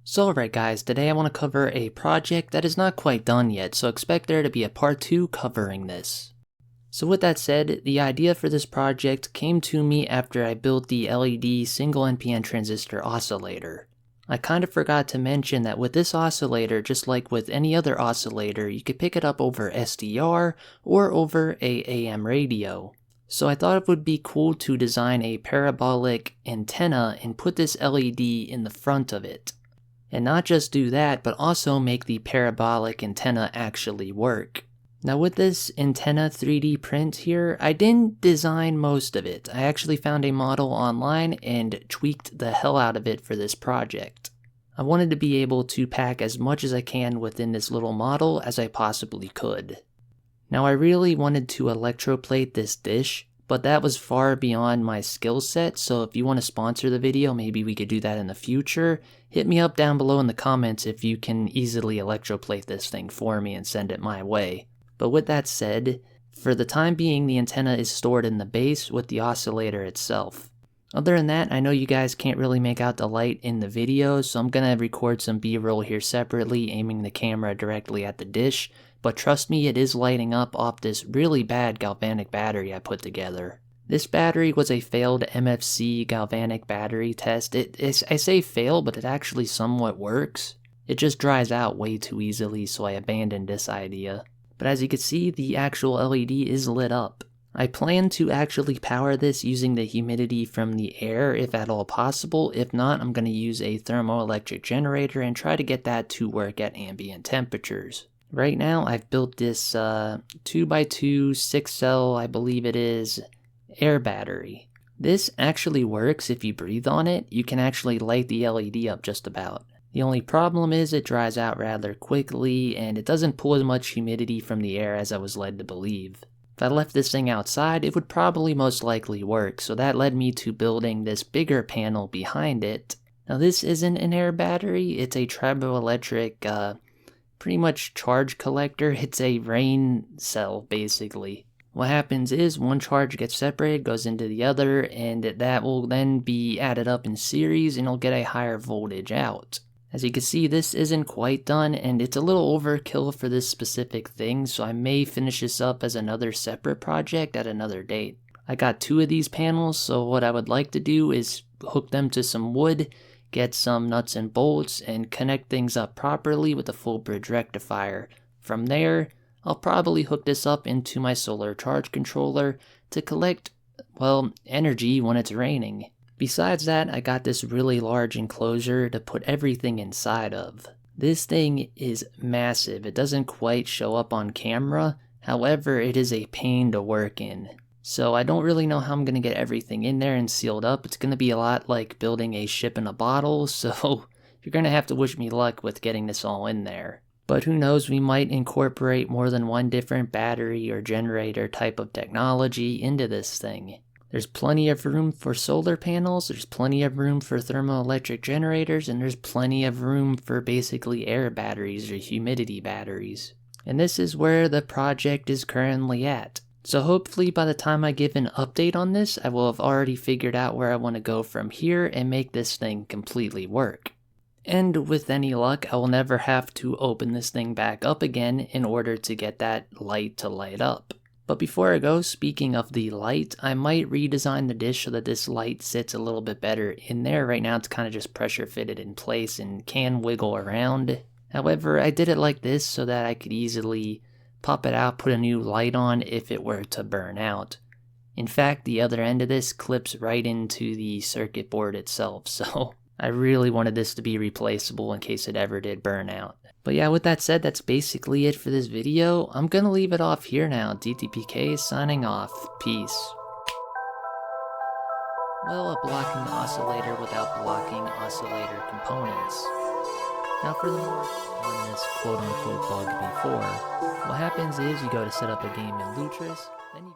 So alright guys, today I want to cover a project that is not quite done yet, so expect there to be a part 2 covering this. So with that said, the idea for this project came to me after I built the LED single NPN transistor oscillator. I kind of forgot to mention that with this oscillator, just like with any other oscillator, you could pick it up over SDR or over a AM radio. So I thought it would be cool to design a parabolic antenna and put this LED in the front of it. And not just do that, but also make the parabolic antenna actually work. Now with this antenna 3D print here, I didn't design most of it. I actually found a model online and tweaked the hell out of it for this project. I wanted to be able to pack as much as I can within this little model as I possibly could. Now I really wanted to electroplate this dish, but that was far beyond my skill set, so if you want to sponsor the video, maybe we could do that in the future. Hit me up down below in the comments if you can easily electroplate this thing for me and send it my way. But with that said, for the time being, the antenna is stored in the base with the oscillator itself. Other than that, I know you guys can't really make out the light in the video, so I'm gonna record some B-roll here separately, aiming the camera directly at the dish. But trust me, it is lighting up off this really bad galvanic battery I put together. This battery was a failed MFC galvanic battery test. I say fail, but it actually somewhat works. It just dries out way too easily, so I abandoned this idea. But as you can see, the actual LED is lit up. I plan to actually power this using the humidity from the air if at all possible. If not, I'm going to use a thermoelectric generator and try to get that to work at ambient temperatures. Right now, I've built this 2x2 6-cell, I believe it is, air battery. This actually works if you breathe on it. You can actually light the LED up just about. The only problem is it dries out rather quickly, and it doesn't pull as much humidity from the air as I was led to believe. If I left this thing outside, it would probably most likely work, so that led me to building this bigger panel behind it. Now this isn't an air battery, it's a triboelectric, pretty much charge collector. It's a rain cell, basically. What happens is one charge gets separated, goes into the other, and that will then be added up in series, and you'll get a higher voltage out. As you can see, this isn't quite done, and it's a little overkill for this specific thing, so I may finish this up as another separate project at another date. I got 2 of these panels, so what I would like to do is hook them to some wood, get some nuts and bolts, and connect things up properly with a full bridge rectifier. From there, I'll probably hook this up into my solar charge controller to collect, well, energy when it's raining. Besides that, I got this really large enclosure to put everything inside of. This thing is massive. It doesn't quite show up on camera, however, it is a pain to work in. So I don't really know how I'm going to get everything in there and sealed up. It's going to be a lot like building a ship in a bottle, so you're going to have to wish me luck with getting this all in there. But who knows, we might incorporate more than one different battery or generator type of technology into this thing. There's plenty of room for solar panels, there's plenty of room for thermoelectric generators, and there's plenty of room for basically air batteries or humidity batteries. And this is where the project is currently at. So hopefully by the time I give an update on this, I will have already figured out where I want to go from here and make this thing completely work. And with any luck, I will never have to open this thing back up again in order to get that light to light up. But before I go, speaking of the light, I might redesign the dish so that this light sits a little bit better in there. Right now it's kind of just pressure fitted in place and can wiggle around. However, I did it like this so that I could easily pop it out, put a new light on if it were to burn out. In fact, the other end of this clips right into the circuit board itself, so I really wanted this to be replaceable in case it ever did burn out. But yeah, with that said, that's basically it for this video. I'm gonna leave it off here now. DTPK signing off. Peace. Well, a blocking oscillator without blocking oscillator components. Now furthermore, on this quote-unquote bug before, what happens is you go to set up a game in Lutris, then you go